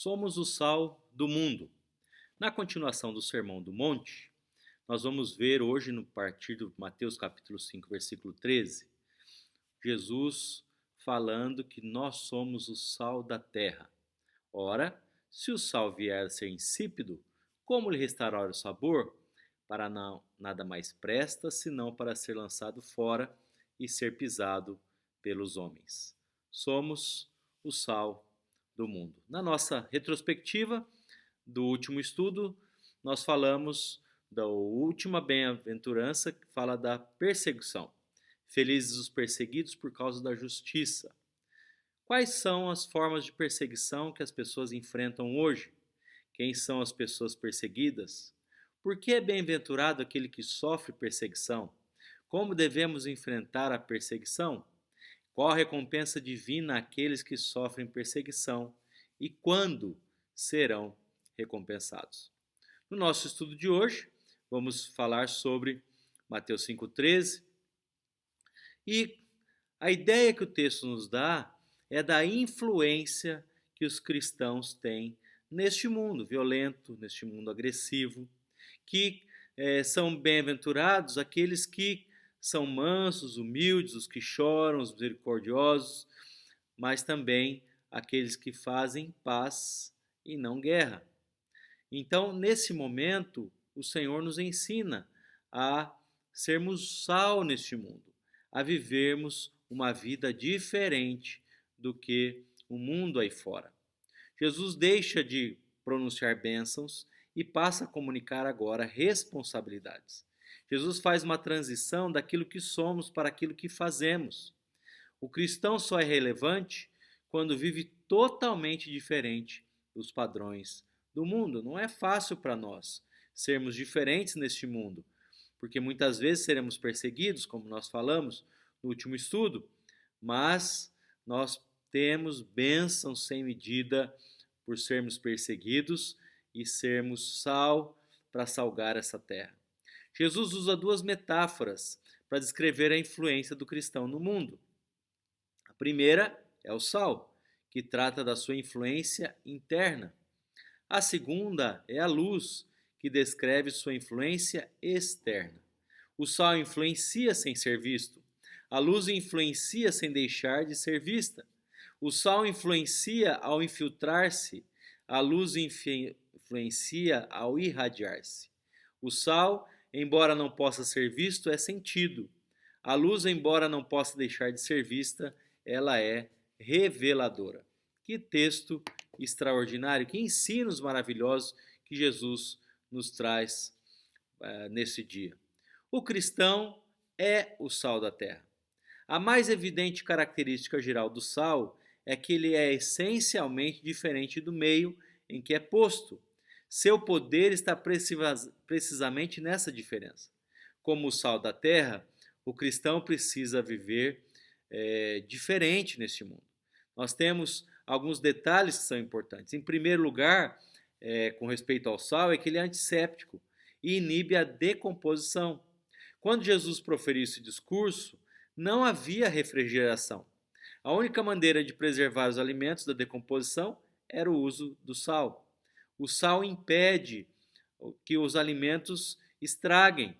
Somos o sal do mundo. Na continuação do Sermão do Monte, nós vamos ver hoje, no partir do Mateus capítulo 5, versículo 13, Jesus falando que nós somos o sal da terra. Ora, se o sal vier a ser insípido, como lhe restaurar o sabor? Para não, nada mais presta, senão para ser lançado fora e ser pisado pelos homens. Somos o sal do mundo. Na nossa retrospectiva do último estudo, nós falamos da última bem-aventurança que fala da perseguição. Felizes os perseguidos por causa da justiça. Quais são as formas de perseguição que as pessoas enfrentam hoje? Quem são as pessoas perseguidas? Por que é bem-aventurado aquele que sofre perseguição? Como devemos enfrentar a perseguição? Qual a recompensa divina àqueles que sofrem perseguição? E quando serão recompensados? No nosso estudo de hoje, vamos falar sobre Mateus 5,13. E a ideia que o texto nos dá é da influência que os cristãos têm neste mundo violento, neste mundo agressivo, que são bem-aventurados aqueles que são mansos, humildes, os que choram, os misericordiosos, mas também aqueles que fazem paz e não guerra. Então, nesse momento, o Senhor nos ensina a sermos sal neste mundo, a vivermos uma vida diferente do que o mundo aí fora. Jesus deixa de pronunciar bênçãos e passa a comunicar agora responsabilidades. Jesus faz uma transição daquilo que somos para aquilo que fazemos. O cristão só é relevante quando vive totalmente diferente dos padrões do mundo. Não é fácil para nós sermos diferentes neste mundo, porque muitas vezes seremos perseguidos, como nós falamos no último estudo, mas nós temos bênçãos sem medida por sermos perseguidos e sermos sal para salgar essa terra. Jesus usa duas metáforas para descrever a influência do cristão no mundo. A primeira é o sal, que trata da sua influência interna. A segunda é a luz, que descreve sua influência externa. O sal influencia sem ser visto. A luz influencia sem deixar de ser vista. O sal influencia ao infiltrar-se. A luz influencia ao irradiar-se. O sal, embora não possa ser visto, é sentido. A luz, embora não possa deixar de ser vista, ela é reveladora. Que texto extraordinário, que ensinos maravilhosos que Jesus nos traz nesse dia. O cristão é o sal da terra. A mais evidente característica geral do sal é que ele é essencialmente diferente do meio em que é posto. Seu poder está precisamente nessa diferença. Como o sal da terra, o cristão precisa viver diferente neste mundo. Nós temos alguns detalhes que são importantes. Em primeiro lugar, com respeito ao sal, é que ele é antisséptico e inibe a decomposição. Quando Jesus proferiu esse discurso, não havia refrigeração. A única maneira de preservar os alimentos da decomposição era o uso do sal. O sal impede que os alimentos estraguem.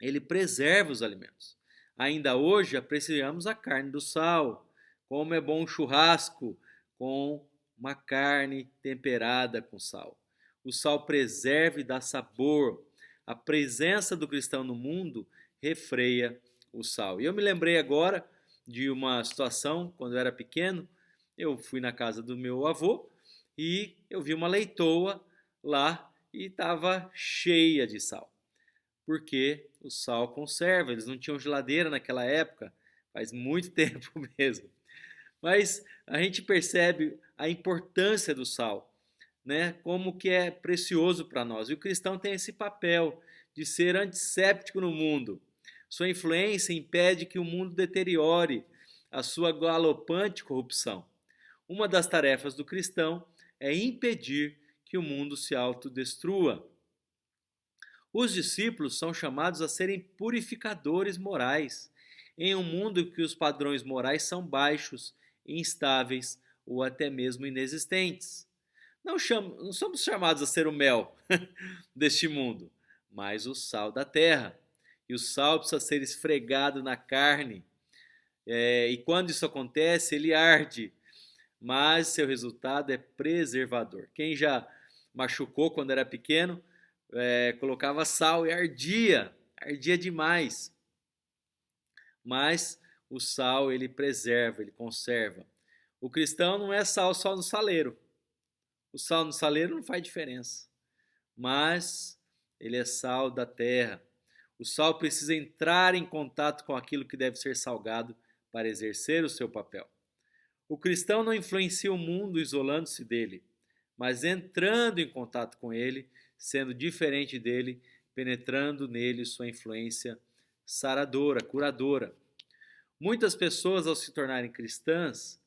Ele preserva os alimentos. Ainda hoje apreciamos a carne do sal. Como é bom um churrasco com uma carne temperada com sal. O sal preserva e dá sabor. A presença do cristão no mundo refreia o sal. E eu me lembrei agora de uma situação, quando eu era pequeno, eu fui na casa do meu avô e eu vi uma leitoa lá e estava cheia de sal. Porque o sal conserva, eles não tinham geladeira naquela época, faz muito tempo mesmo. Mas a gente percebe a importância do sal, né? Como que é precioso para nós. E o cristão tem esse papel de ser antisséptico no mundo. Sua influência impede que o mundo deteriore a sua galopante corrupção. Uma das tarefas do cristão é impedir que o mundo se autodestrua. Os discípulos são chamados a serem purificadores morais, em um mundo em que os padrões morais são baixos, instáveis ou até mesmo inexistentes. Não somos chamados a ser o mel deste mundo, mas o sal da terra. E o sal precisa ser esfregado na carne. E quando isso acontece, ele arde, mas seu resultado é preservador. Quem já machucou quando era pequeno, colocava sal e ardia demais. Mas o sal ele preserva, ele conserva. O cristão não é sal só no saleiro. O sal no saleiro não faz diferença, mas ele é sal da terra. O sal precisa entrar em contato com aquilo que deve ser salgado para exercer o seu papel. O cristão não influencia o mundo isolando-se dele, mas entrando em contato com ele, sendo diferente dele, penetrando nele sua influência saradora, curadora. Muitas pessoas, ao se tornarem cristãs,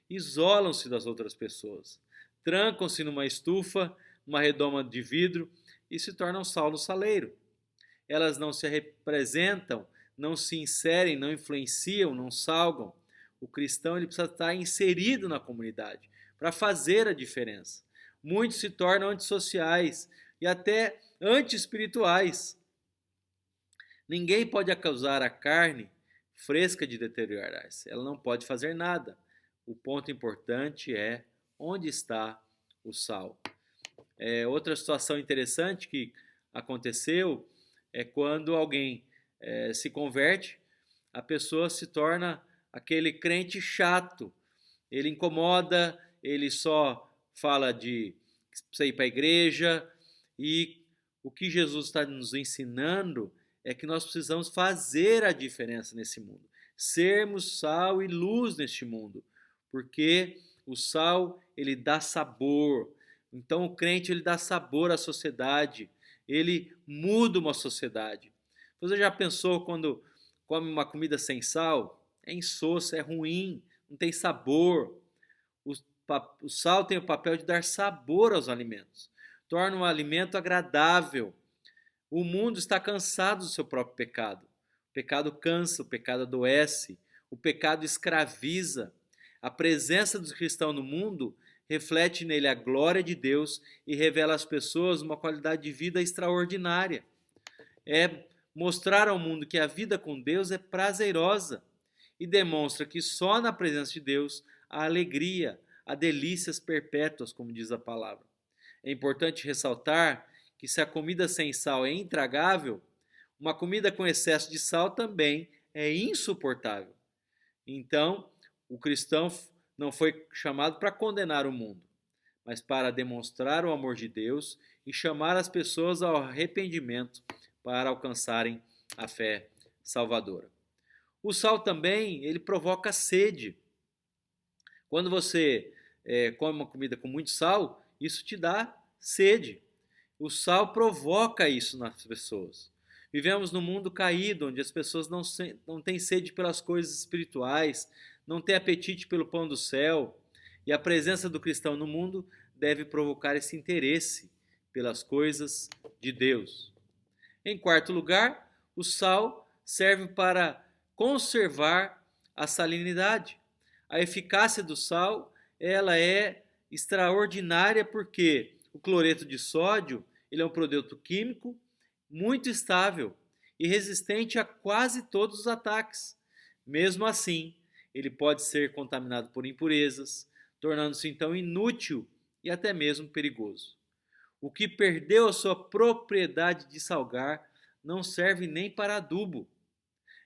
isolam-se das outras pessoas, trancam-se numa estufa, numa redoma de vidro e se tornam sal no saleiro. Elas não se representam, não se inserem, não influenciam, não salgam. O cristão ele precisa estar inserido na comunidade para fazer a diferença. Muitos se tornam antissociais e até anti-espirituais. Ninguém pode acusar a carne fresca de deteriorar-se. Ela não pode fazer nada. O ponto importante é onde está o sal. Outra situação interessante que aconteceu é quando alguém se converte, a pessoa se torna aquele crente chato. Ele incomoda, ele só fala de precisa ir para a igreja. E o que Jesus está nos ensinando é que nós precisamos fazer a diferença nesse mundo. Sermos sal e luz neste mundo. Porque o sal, ele dá sabor. Então o crente, ele dá sabor à sociedade. Ele muda uma sociedade. Você já pensou quando come uma comida sem sal? É insosso, é ruim, não tem sabor. O sal tem o papel de dar sabor aos alimentos. Torna o alimento agradável. O mundo está cansado do seu próprio pecado. O pecado cansa, o pecado adoece, o pecado escraviza. A presença do cristão no mundo reflete nele a glória de Deus e revela às pessoas uma qualidade de vida extraordinária. É mostrar ao mundo que a vida com Deus é prazerosa e demonstra que só na presença de Deus há alegria, há delícias perpétuas, como diz a palavra. É importante ressaltar que se a comida sem sal é intragável, uma comida com excesso de sal também é insuportável. Então, o cristão não foi chamado para condenar o mundo, mas para demonstrar o amor de Deus e chamar as pessoas ao arrependimento para alcançarem a fé salvadora. O sal também, ele provoca sede. Quando você come uma comida com muito sal, isso te dá sede. O sal provoca isso nas pessoas. Vivemos num mundo caído, onde as pessoas não têm sede pelas coisas espirituais, não têm apetite pelo pão do céu. E a presença do cristão no mundo deve provocar esse interesse pelas coisas de Deus. Em quarto lugar, o sal serve para conservar a salinidade. A eficácia do sal, ela é extraordinária porque o cloreto de sódio, ele é um produto químico muito estável e resistente a quase todos os ataques. Mesmo assim, ele pode ser contaminado por impurezas, tornando-se então inútil e até mesmo perigoso. O que perdeu a sua propriedade de salgar não serve nem para adubo.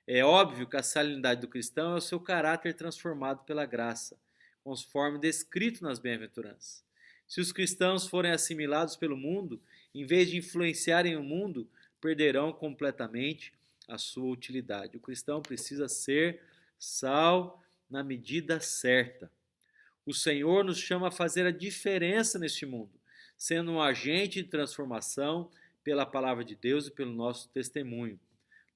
É óbvio que a salinidade do cristão é o seu caráter transformado pela graça, conforme descrito nas bem-aventuranças. Se os cristãos forem assimilados pelo mundo, em vez de influenciarem o mundo, perderão completamente a sua utilidade. O cristão precisa ser sal na medida certa. O Senhor nos chama a fazer a diferença neste mundo, sendo um agente de transformação pela palavra de Deus e pelo nosso testemunho.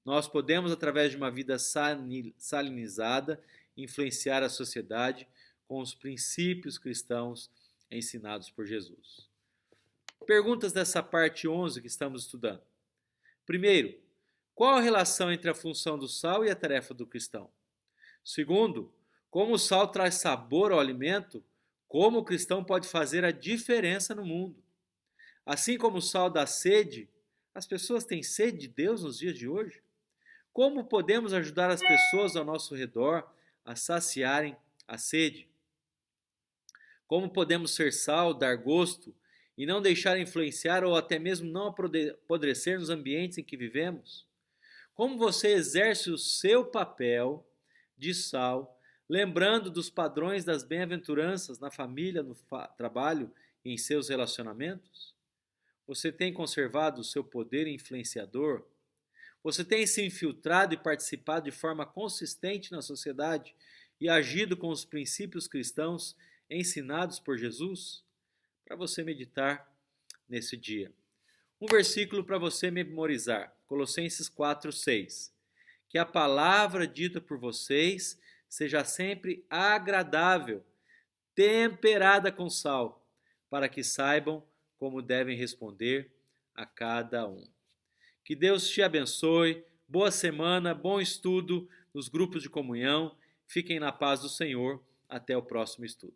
Nós podemos, através de uma vida salinizada, influenciar a sociedade com os princípios cristãos ensinados por Jesus. Perguntas dessa parte 11 que estamos estudando. Primeiro, qual a relação entre a função do sal e a tarefa do cristão? Segundo, como o sal traz sabor ao alimento, Como o cristão pode fazer a diferença no mundo. Assim como o sal dá sede, as pessoas têm sede de Deus nos dias de hoje? Como podemos ajudar as pessoas ao nosso redor a saciarem a sede? Como podemos ser sal, dar gosto e não deixar influenciar ou até mesmo não apodrecer nos ambientes em que vivemos? Como você exerce o seu papel de sal, lembrando dos padrões das bem-aventuranças na família, no trabalho e em seus relacionamentos? Você tem conservado o seu poder influenciador? Você tem se infiltrado e participado de forma consistente na sociedade e agido com os princípios cristãos ensinados por Jesus? Para você meditar nesse dia. Um versículo para você memorizar, Colossenses 4:6. Que a palavra dita por vocês seja sempre agradável, temperada com sal, para que saibam como devem responder a cada um. Que Deus te abençoe, boa semana, bom estudo nos grupos de comunhão, fiquem na paz do Senhor, até o próximo estudo.